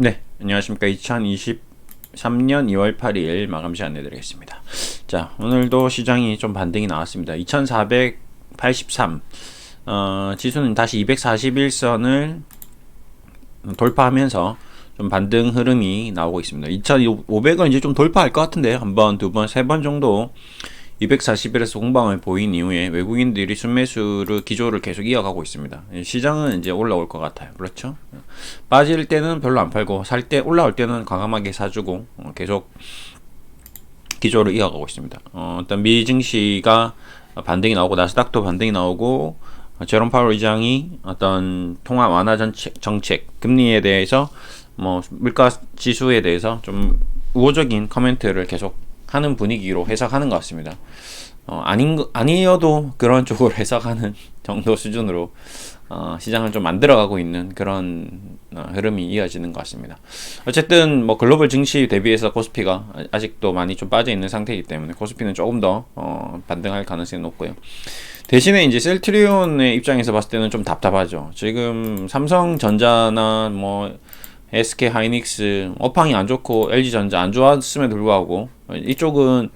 네, 안녕하십니까. 2023년 2월 8일 마감 시간 내드리겠습니다. 자, 오늘도 시장이 좀 반등이 나왔습니다. 2483, 지수는 다시 241선을 돌파하면서 좀 반등 흐름이 나오고 있습니다. 2500은 이제 좀 돌파할 것 같은데, 한 번, 두 번, 세 번 정도 241에서 공방을 보인 이후에 외국인들이 순매수를 기조를 계속 이어가고 있습니다. 시장은 이제 올라올 것 같아요. 그렇죠? 빠질 때는 별로 안 팔고 살 때 올라올 때는 과감하게 사주고 계속 기조를 이어가고 있습니다. 일단 미 증시가 반등이 나오고 나스닥도 반등이 나오고 제롬 파월 의장이 어떤 통화 완화 정책 금리에 대해서 뭐 물가 지수에 대해서 좀 우호적인 코멘트를 계속 하는 분위기로 해석하는 것 같습니다. 아니어도 그런 쪽으로 해석하는 정도 수준으로 시장을 좀 만들어가고 있는 그런 흐름이 이어지는 것 같습니다. 어쨌든 뭐 글로벌 증시 대비해서 코스피가 아직도 많이 좀 빠져 있는 상태이기 때문에 코스피는 조금 더 반등할 가능성이 높고요. 대신에 이제 셀트리온의 입장에서 봤을 때는 좀 답답하죠. 지금 삼성전자나 뭐 SK 하이닉스 업황이 안 좋고 LG전자 안 좋았음에도 불구하고 이쪽은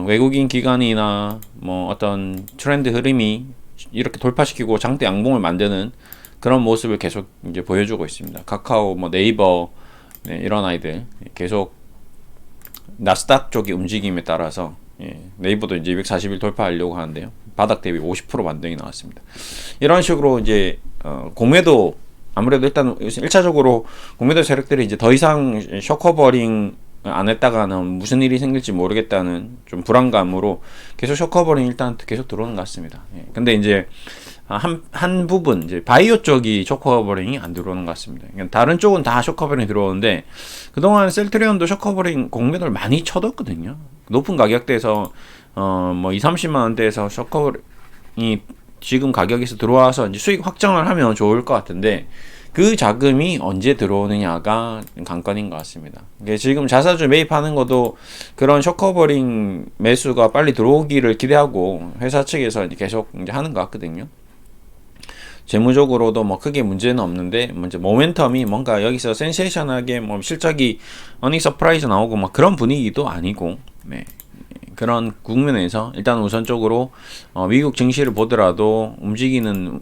외국인 기관이나 뭐 어떤 트렌드 흐름이 이렇게 돌파시키고 장대 양봉을 만드는 그런 모습을 계속 이제 보여주고 있습니다. 카카오, 뭐 네이버, 네, 이런 아이들 계속 나스닥 쪽의 움직임에 따라서 네이버도 이제 240일 돌파하려고 하는데요. 바닥 대비 50% 반등이 나왔습니다. 이런 식으로 이제 공매도 아무래도 일단 1차적으로 공매도 세력들이 이제 더 이상 셔커버링 안 했다가는 무슨 일이 생길지 모르겠다는 좀 불안감으로 계속 셔커버링 일단 계속 들어오는 것 같습니다. 근데 이제 한 부분 이제 바이오 쪽이 셔커버링이 안 들어오는 것 같습니다. 그러니까 다른 쪽은 다 셔커버링이 들어오는데 그동안 셀트리온도 셔커버링 공매도를 많이 쳐뒀거든요. 높은 가격대에서 뭐 2-30만 원대에서 셔커버링이 지금 가격에서 들어와서 이제 수익 확정을 하면 좋을 것 같은데 그 자금이 언제 들어오느냐가 관건인 것 같습니다. 지금 자사주 매입하는 것도 그런 셔커버링 매수가 빨리 들어오기를 기대하고 회사 측에서 이제 계속 이제 하는 것 같거든요. 재무적으로도 뭐 크게 문제는 없는데 먼저 모멘텀이 뭔가 여기서 센세이션하게 뭐 실적이 어닝 서프라이즈 나오고 뭐 그런 분위기도 아니고 네. 그런 국면에서 일단 우선적으로 미국 증시를 보더라도 움직이는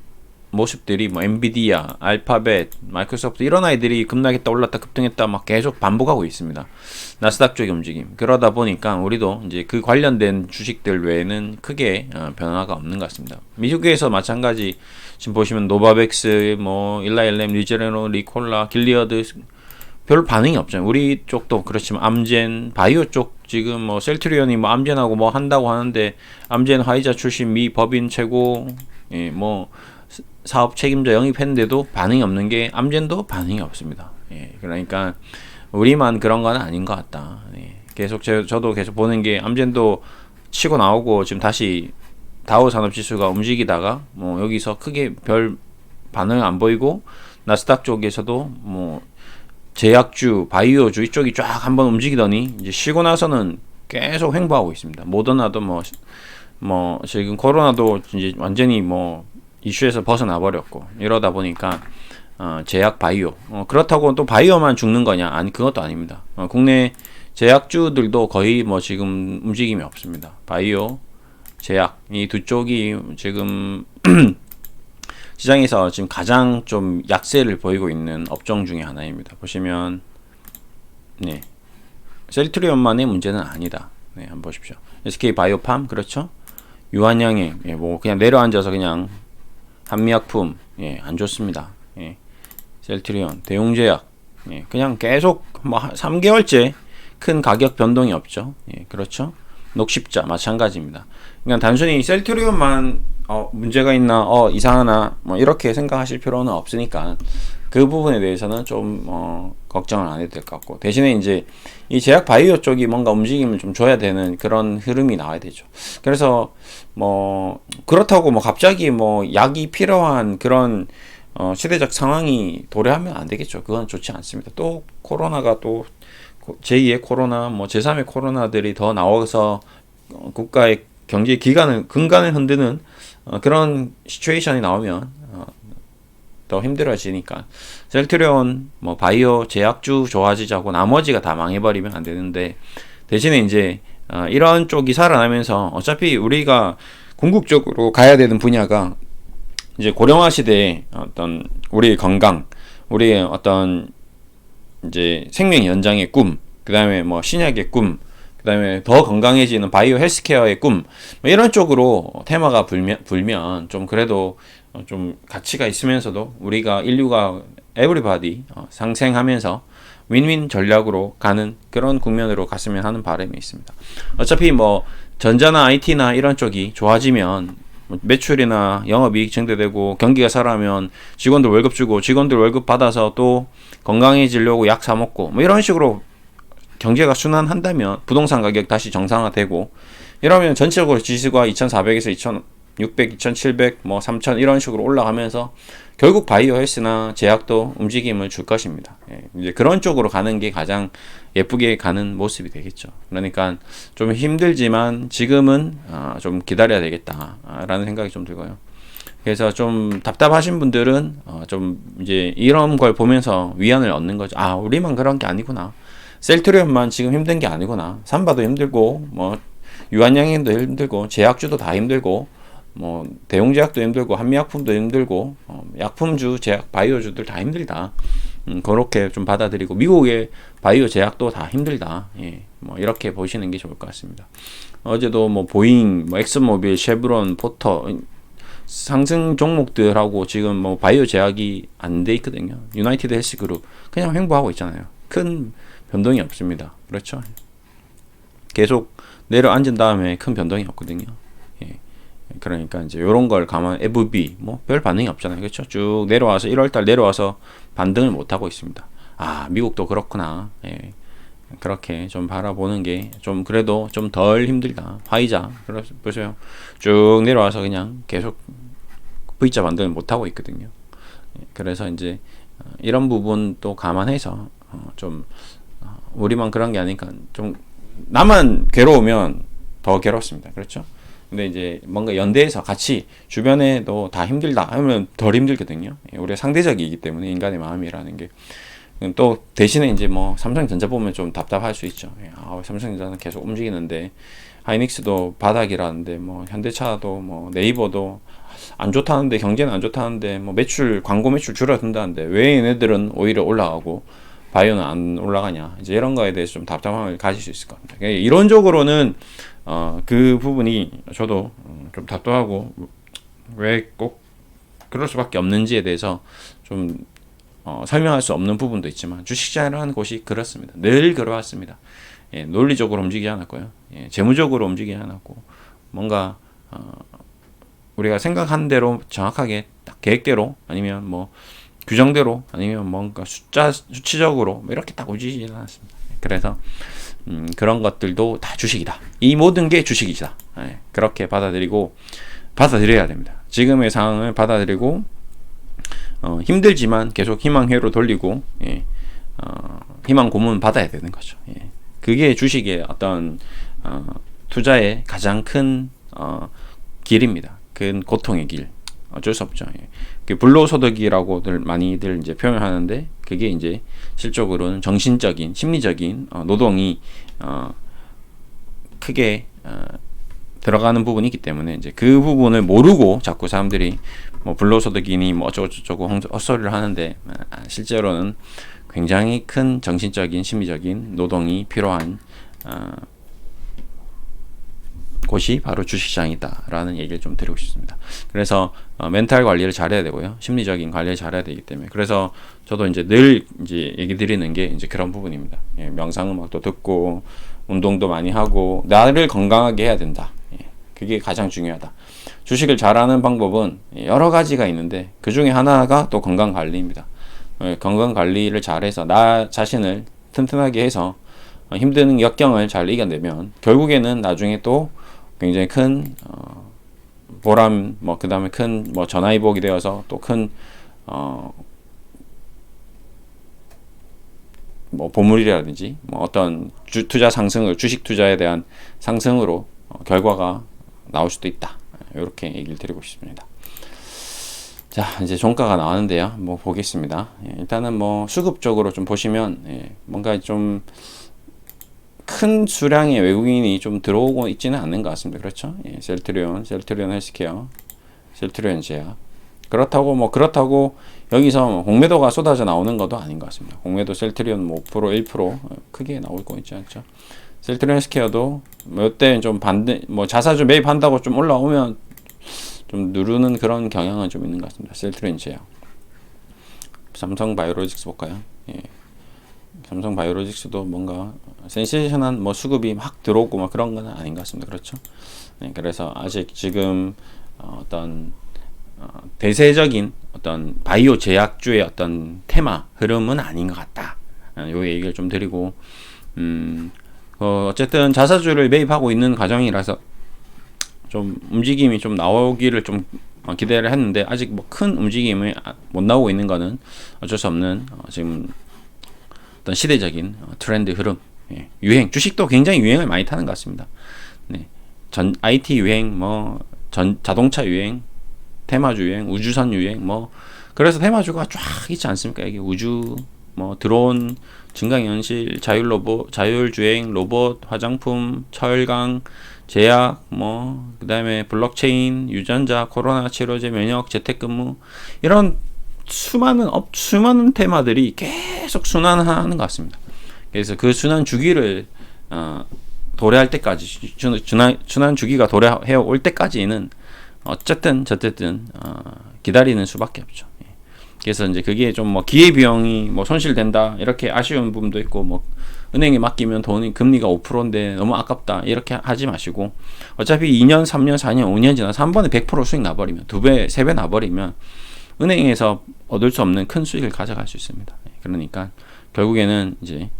모습들이 뭐 엔비디아, 알파벳, 마이크로소프트 이런 아이들이 급락했다 올랐다 급등했다 막 계속 반복하고 있습니다. 나스닥 쪽의 움직임. 그러다 보니까 우리도 이제 그 관련된 주식들 외에는 크게 변화가 없는 것 같습니다. 미국에서 마찬가지 지금 보시면 노바백스, 뭐 일라일렘, 리제네로, 리콜라, 길리어드 별 반응이 없잖아요. 우리 쪽도 그렇지만 암젠, 바이오 쪽 지금 뭐 셀트리온이 뭐 암젠하고 뭐 한다고 하는데 암젠 화이자 출신 미 법인 최고 뭐 사업 책임자 영입했는데도 반응이 없는 게 암젠도 반응이 없습니다. 그러니까 우리만 그런 건 아닌 것 같다. 계속 저도 계속 보는 게 암젠도 치고 나오고 지금 다시 다우 산업지수가 움직이다가 뭐 여기서 크게 별 반응을 안 보이고 나스닥 쪽에서도 뭐 제약주, 바이오주 이쪽이 쫙 한번 움직이더니 이제 쉬고 나서는 계속 횡보하고 있습니다. 모더나도 뭐 지금 코로나도 이제 완전히 뭐 이슈에서 벗어나 버렸고 이러다 보니까 제약 바이오 그렇다고 또 바이오만 죽는 거냐? 아니 그것도 아닙니다. 국내 제약주들도 거의 뭐 지금 움직임이 없습니다. 바이오, 제약 이 두 쪽이 지금 시장에서 지금 가장 좀 약세를 보이고 있는 업종 중에 하나입니다. 보시면 네 셀트리온만의 문제는 아니다. 네 한번 보십시오. SK 바이오팜 그렇죠? 유한양행 뭐 그냥 내려앉아서 그냥 한미약품 안 좋습니다. 셀트리온, 대웅제약 그냥 계속 뭐 3개월째 큰 가격 변동이 없죠. 그렇죠? 녹십자 마찬가지입니다. 그러니까 단순히 셀트리온만 문제가 있나 이상하나 뭐 이렇게 생각하실 필요는 없으니까 그 부분에 대해서는 좀 걱정을 안 해도 될 것 같고 대신에 이제 이 제약 바이오 쪽이 뭔가 움직임을 좀 줘야 되는 그런 흐름이 나와야 되죠. 그래서 뭐 그렇다고 뭐 갑자기 뭐 약이 필요한 그런 시대적 상황이 도래하면 안 되겠죠. 그건 좋지 않습니다. 또 코로나가 또 제2의 코로나 뭐 제3의 코로나들이 더 나와서 국가의 경제 기간을 근간을 흔드는 그런 시츄에이션이 나오면 더 힘들어지니까 셀트리온 뭐 바이오 제약주 좋아지자고 나머지가 다 망해버리면 안 되는데, 대신에 이제 이런 쪽이 살아나면서 어차피 우리가 궁극적으로 가야 되는 분야가 이제 고령화 시대의 어떤 우리의 건강, 우리의 어떤 이제 생명 연장의 꿈, 그 다음에 뭐 신약의 꿈, 그 다음에 더 건강해지는 바이오 헬스케어의 꿈, 뭐 이런 쪽으로 테마가 불면 좀 그래도 좀 가치가 있으면서도 우리가 인류가 에브리바디 상생하면서 윈윈 전략으로 가는 그런 국면으로 갔으면 하는 바람이 있습니다. 어차피 뭐 전자나 IT나 이런 쪽이 좋아지면 매출이나 영업이익 증대되고 경기가 살아나면 직원들 월급 주고 직원들 월급 받아서 또 건강해지려고 약 사 먹고 뭐 이런 식으로 경제가 순환한다면 부동산 가격 다시 정상화되고 이러면 전체적으로 지수가 2400에서 2600, 2700, 뭐 3000 이런 식으로 올라가면서 결국 바이오 헬스나 제약도 움직임을 줄 것입니다. 예, 이제 그런 쪽으로 가는 게 가장 예쁘게 가는 모습이 되겠죠. 그러니까 좀 힘들지만 지금은 좀 기다려야 되겠다라는 생각이 좀 들고요. 그래서 좀 답답하신 분들은 좀 이제 이런 걸 보면서 위안을 얻는 거죠. 아, 우리만 그런 게 아니구나. 셀트리온만 지금 힘든 게 아니구나. 삼바도 힘들고 뭐 유한양행도 힘들고 제약주도 다 힘들고 뭐 대용제약도 힘들고 한미약품도 힘들고 약품주, 제약, 바이오주들 다 힘들다. 그렇게 좀 받아들이고 미국의 바이오 제약도 다 힘들다. 예, 뭐 이렇게 보시는 게 좋을 것 같습니다. 어제도 뭐 보잉, 뭐 엑슨모빌, 쉐브론, 포터 상승 종목들하고 지금 뭐 바이오 제약이 안 돼 있거든요. 유나이티드 헬스그룹 그냥 횡보하고 있잖아요. 큰 변동이 없습니다. 그렇죠? 계속 내려앉은 다음에 큰 변동이 없거든요. 예. 그러니까 이제 이런 걸 감안, FB 뭐 별 반응이 없잖아요. 그렇죠? 쭉 내려와서 1월달 내려와서 반등을 못 하고 있습니다. 아, 미국도 그렇구나. 예. 그렇게 좀 바라보는 게 좀 그래도 좀 덜 힘들다. 화이자 보세요. 쭉 내려와서 그냥 계속 V자 반등을 못 하고 있거든요. 예. 그래서 이제 이런 부분도 감안해서 좀 우리만 그런 게 아니니까 좀 나만 괴로우면 더 괴롭습니다. 그렇죠? 근데 이제 뭔가 연대해서 같이 주변에도 다 힘들다 하면 덜 힘들거든요. 우리가 상대적이기 때문에 인간의 마음이라는 게. 또 대신에 이제 뭐 삼성전자 보면 좀 답답할 수 있죠. 삼성전자는 계속 움직이는데 하이닉스도 바닥이라는데 뭐 현대차도 뭐 네이버도 안 좋다는데 경제는 안 좋다는데 뭐 매출 광고 매출 줄어든다는데 왜 얘네들은 오히려 올라가고 바이오는 안 올라가냐, 이제 이런 거에 대해서 좀 답답함을 가질 수 있을 겁니다. 이론적으로는 그 부분이 저도 좀 답답하고 왜 꼭 그럴 수밖에 없는지에 대해서 좀 설명할 수 없는 부분도 있지만 주식시장이라는 곳이 그렇습니다. 늘 그러왔습니다. 예, 논리적으로 움직이지 않았고요. 예, 재무적으로 움직이지 않았고 뭔가 우리가 생각한 대로 정확하게 딱 계획대로 아니면 뭐 규정대로 아니면 뭔가 수치적으로 뭐 이렇게 딱 움직이지 않았습니다. 그래서 그런 것들도 다 주식이다. 이 모든 게 주식이다. 예, 그렇게 받아들여야 됩니다. 지금의 상황을 받아들이고 힘들지만 계속 희망회로 돌리고 희망 고문 받아야 되는 거죠. 예. 그게 주식의 어떤 투자의 가장 큰 길입니다. 큰 고통의 길. 어쩔 수 없죠. 예. 그 불로소득이라고들 많이들 이제 표현하는데 그게 이제 실적으로는 정신적인, 심리적인 노동이 크게 들어가는 부분이 있기 때문에 이제 그 부분을 모르고 자꾸 사람들이 뭐 불로소득이니 뭐 어쩌고저쩌고 헛소리를 하는데 실제로는 굉장히 큰 정신적인, 심리적인 노동이 필요한 곳이 바로 주식시장이다라는 얘기를 좀 드리고 싶습니다. 그래서 멘탈 관리를 잘해야 되고요, 심리적인 관리를 잘해야 되기 때문에 그래서 저도 이제 늘 이제 얘기 드리는 게 이제 그런 부분입니다. 예, 명상음악도 듣고 운동도 많이 하고 나를 건강하게 해야 된다. 예, 그게 가장 중요하다. 주식을 잘하는 방법은 여러 가지가 있는데 그 중에 하나가 또 건강 관리입니다. 예, 건강 관리를 잘해서 나 자신을 튼튼하게 해서 힘든 역경을 잘 이겨내면 결국에는 나중에 또 굉장히 큰 보람, 뭐 그 다음에 큰 뭐 전화위복이 되어서 또 큰 뭐 보물이라든지 뭐 어떤 투자 상승을, 주식 투자에 대한 상승으로 결과가 나올 수도 있다. 이렇게 얘기를 드리고 싶습니다. 자, 이제 종가가 나왔는데요. 뭐 보겠습니다. 예, 일단은 뭐 수급적으로 좀 보시면 뭔가 좀 큰 수량의 외국인이 좀 들어오고 있지는 않는 것 같습니다. 그렇죠? 셀트리온 헬스케어, 셀트리온 제약. 그렇다고 여기서 공매도가 쏟아져 나오는 것도 아닌 것 같습니다. 공매도 셀트리온 뭐 5%, 1% 크게 나올 거 있지 않죠? 셀트리온 헬스케어도 몇 대 좀 뭐 자사주 매입한다고 좀 올라오면 좀 누르는 그런 경향은 좀 있는 것 같습니다. 셀트리온 제약. 삼성 바이오로직스 볼까요? 삼성 바이오로직스도 뭔가 센세이션한 뭐 수급이 막 들어오고 막 그런 건 아닌 것 같습니다. 그렇죠? 그래서 아직 지금 어떤 대세적인 어떤 바이오 제약주의 어떤 테마 흐름은 아닌 것 같다. 요 얘기를 좀 드리고, 어쨌든 자사주를 매입하고 있는 과정이라서 좀 움직임이 좀 나오기를 좀 기대를 했는데 아직 뭐 큰 움직임이 못 나오고 있는 거는 어쩔 수 없는 지금 어떤 시대적인 트렌드 흐름, 유행, 주식도 굉장히 유행을 많이 타는 것 같습니다. 네. IT 유행, 자동차 유행, 테마주 유행, 우주선 유행, 그래서 테마주가 쫙 있지 않습니까? 여기 우주, 드론, 증강현실, 자율주행, 로봇, 화장품, 철강, 제약, 그 다음에 블록체인, 유전자, 코로나 치료제, 면역, 재택근무, 이런 수많은 테마들이 계속 순환하는 것 같습니다. 그래서 그 순환 주기를 도래할 때까지, 순환 주기가 도래해 올 때까지는 어쨌든 기다리는 수밖에 없죠. 그래서 이제 그게 좀 기회비용이 손실된다 이렇게 아쉬운 부분도 있고, 은행에 맡기면 금리가 5%인데 너무 아깝다 이렇게 하지 마시고, 어차피 2년, 3년, 4년, 5년 지나서 한 번에 100% 수익 나버리면, 2배, 3배 나버리면 은행에서 얻을 수 없는 큰 수익을 가져갈 수 있습니다. 그러니까 결국에는 이제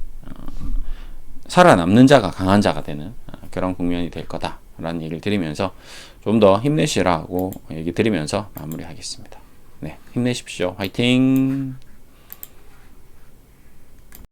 살아남는 자가 강한 자가 되는 그런 국면이 될 거다라는 얘기를 드리면서 좀 더 힘내시라고 얘기 드리면서 마무리하겠습니다. 네, 힘내십시오. 화이팅!